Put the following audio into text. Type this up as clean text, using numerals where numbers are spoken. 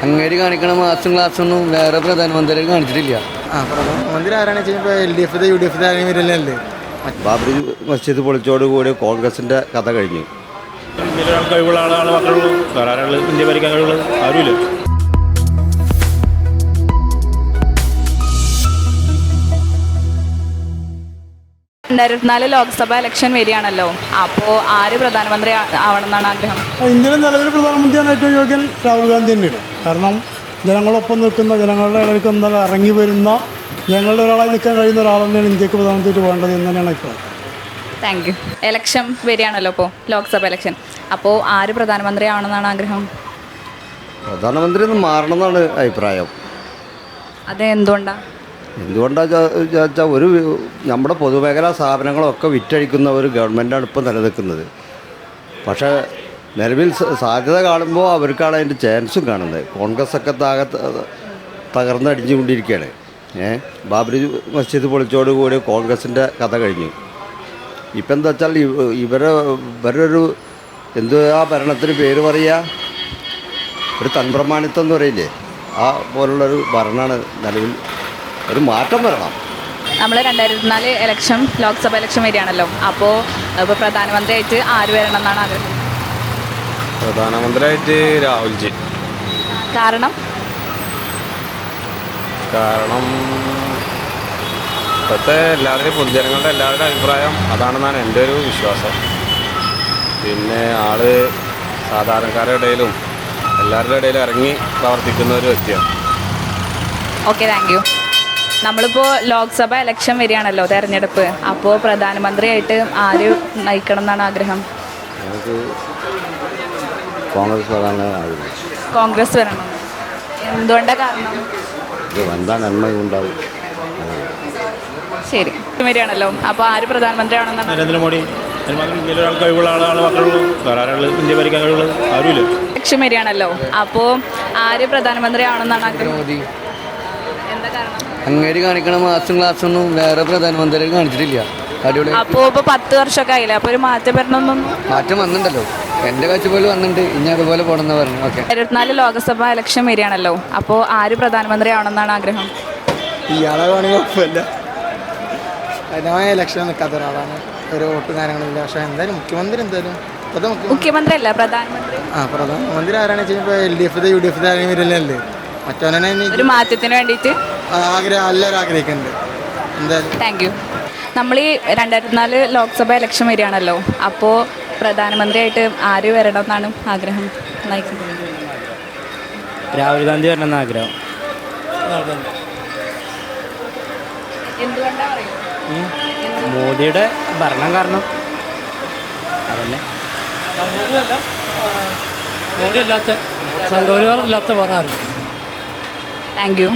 അങ്ങേര് കാണിക്കണ മാസം ക്ലാസ്സൊന്നും വേറെ പ്രധാനമന്ത്രി കാണിച്ചിട്ടില്ല. പ്രധാനമന്ത്രി ആരാണ് വെച്ചാൽ LDF UDF ആരെങ്കിലും വരില്ലല്ലേ. ബാബറി മസ്ജിദ് പൊളിച്ചോടുകൂടി കോൺഗ്രസിൻ്റെ കഥ കഴിഞ്ഞു. ഇന്ത്യയിലൊരാൾ കഴിവുള്ള ആളാണ് മാത്രമേ ഉള്ളൂ. വേറെ ആരാൾ ഇന്ത്യ ഭരിക്കാൻ കഴിവുള്ളത് ആരുമില്ല. 2024 ലോക്സഭാ ഇലക്ഷൻ വരികയാണല്ലോ. അപ്പോൾ ആര് പ്രധാനമന്ത്രി ആവണമെന്നാണ് ആഗ്രഹം? ഇന്ത്യയിലെ നിലവിലെ പ്രധാനമന്ത്രിയാണ് ഏറ്റവും യോഗ്യൻ രാഹുൽ ഗാന്ധി തന്നെയാണ്. കാരണം ജനങ്ങളൊപ്പം നിൽക്കുന്ന, ജനങ്ങളുടെ ഇടയിലേക്ക് ഇറങ്ങി വരുന്ന, ജനങ്ങളുടെ ഒരാളായി നിൽക്കാൻ കഴിയുന്ന ഒരാൾ തന്നെയാണ് ഇന്ത്യക്ക് പ്രധാനമന്ത്രി വേണ്ടത് എന്ന് തന്നെയാണ് അഭിപ്രായം. Thank you. ഇലക്ഷൻ വരികയാണല്ലോ ഇപ്പോൾ, ലോക്സഭ ഇലക്ഷൻ. അപ്പോൾ ആര് പ്രധാനമന്ത്രി ആവണമെന്നാണ് ആഗ്രഹം? പ്രധാനമന്ത്രി ഒന്ന് മാറണമെന്നാണ് അഭിപ്രായം. അത് എന്തുകൊണ്ടാണ്? എന്തുകൊണ്ടാണെന്ന് ചോദിച്ചാൽ നമ്മുടെ പൊതുമേഖലാ സ്ഥാപനങ്ങളൊക്കെ വിറ്റഴിക്കുന്ന ഒരു ഗവൺമെൻറ്റാണ് ഇപ്പോൾ നിലനിൽക്കുന്നത്. പക്ഷേ നിലവിൽ സാധ്യത കാണുമ്പോൾ അവർക്കാണ് അതിൻ്റെ ചാൻസും കാണുന്നത്. കോൺഗ്രസ്സൊക്കെ തകർന്നടിഞ്ഞുകൊണ്ടിരിക്കുകയാണ്. ബാബറി മസ്ജിദ് പൊളിച്ചോടുകൂടി കോൺഗ്രസിൻ്റെ കഥ കഴിഞ്ഞു. ഇപ്പം എന്താ വെച്ചാൽ ഇവരൊരു ആ ഭരണത്തിന് പേര് പറയുക, ഒരു തൻപ്രമാണിത്വം എന്ന് പറയില്ലേ, ആ പോലുള്ളൊരു ഭരണമാണ് നിലവിൽ. ഒരു മാറ്റം വരണം. നമ്മൾ 2024 ഇലക്ഷൻ, ലോക്സഭ ഇലക്ഷൻ വരികയാണല്ലോ. അപ്പോൾ പ്രധാനമന്ത്രിയായിട്ട് ആര് വരണം എന്നാണ് ആഗ്രഹം? പ്രധാനമന്ത്രിയായിട്ട് രാഹുൽജി. കാരണം ഇപ്പോഴത്തെ പൊതുജനങ്ങളുടെ എല്ലാവരുടെ അഭിപ്രായം അതാണെന്നാണ് എൻ്റെ ഒരു വിശ്വാസം. പിന്നെ ആള് സാധാരണക്കാരുടെ ഇടയിലും എല്ലാവരുടെ ഇടയിലും ഇറങ്ങി പ്രവർത്തിക്കുന്ന ഒരു വ്യക്തിയാണ്. Okay, thank you. നമ്മളിപ്പോൾ ലോക്സഭ ഇലക്ഷൻ വരികയാണല്ലോ, തെരഞ്ഞെടുപ്പ്. അപ്പോൾ പ്രധാനമന്ത്രിയായിട്ട് ആര് നയിക്കണം എന്നാണ് ആഗ്രഹം? നമുക്ക് കോൺഗ്രസ് വരാനാണ്. കോൺഗ്രസ് വരണം. എന്തുകൊണ്ടാണ് കാരണം? ഇത് വന്നാൽ നന്മയുണ്ടാവും. ശരി, വരികയാണല്ലോ. അപ്പോൾ ആര് പ്രധാനമന്ത്രി ആവണമെന്നാണ്? നരേന്ദ്രമോദി. ഇന്ത്യയിലൊരാൾ കഴിവുള്ള ആളാണ് മാത്രമേ ഉള്ളൂ. വേറെ ആരാൾ ഇന്ത്യ ഭരിക്കാൻ കഴിവുള്ളത് ആരുമില്ല. ഇലക്ഷൻ വരികയാണല്ലോ. അപ്പോൾ ആര് പ്രധാനമന്ത്രി ആവണമെന്നാണ് ആഗ്രഹം? എന്താ കാരണം? അങ്ങേര് കാണിക്കണ മാസം ക്ലാസ്സൊന്നും വേറെ പ്രധാനമന്ത്രി കാണിച്ചിട്ടില്ല. അടിപൊളി. അപ്പോൾ 10 വർഷമൊക്കെ ആയില്ലേ, അപ്പോൾ ഒരു മാറ്റം വരണമെന്നും? മാറ്റം വന്നിട്ടുണ്ടല്ലോ, എൻ്റെ കാഴ്ചപ്പാടിൽ വന്നിട്ടുണ്ട്. ഇനി അതുപോലെ പോകണമെന്ന് പറഞ്ഞു. ഓക്കെ. 2024 ലോക്സഭ ഇലക്ഷൻ വരികയാണല്ലോ. അപ്പോൾ ആര് പ്രധാനമന്ത്രി ആവണമെന്നാണ് ആഗ്രഹം? ഇയാളെ വേണമെങ്കിൽ കുഴപ്പമില്ല. അതിനായ ഇലക്ഷൻ നിൽക്കാത്ത ഒരാളാണ്. ഒരു വോട്ട് കാര്യങ്ങളില്ല. പക്ഷേ എന്തായാലും മുഖ്യമന്ത്രി മുഖ്യമന്ത്രി അല്ല, പ്രധാനമന്ത്രി. പ്രധാനമന്ത്രി ആരാണ് വെച്ചാൽ LDF UDF ആരെങ്കിലും വരില്ലല്ലേ. മറ്റവനെ ഒരു മാറ്റത്തിന് വേണ്ടിയിട്ട് എല്ലാവരും ആഗ്രഹിക്കുന്നുണ്ട്. എന്തായാലും താങ്ക് യു. നമ്മൾ ഈ 2024 ലോക്സഭ ഇലക്ഷൻ വരികയാണല്ലോ. അപ്പോൾ പ്രധാനമന്ത്രിയായിട്ട് ആര് വരണം എന്നാണ് ആഗ്രഹം? നയിക്കുന്നത് രാഹുൽ ഗാന്ധി വരണമെന്ന് ആഗ്രഹം. എന്തുകൊണ്ടാണ് പറയുന്നത്? മോദിയുടെ ഭരണം കാരണം അതന്നെ. മോദി അല്ലാത്ത സംഘപരിവാർ ഇല്ലാത്ത വേറെ ആരും. Thank you.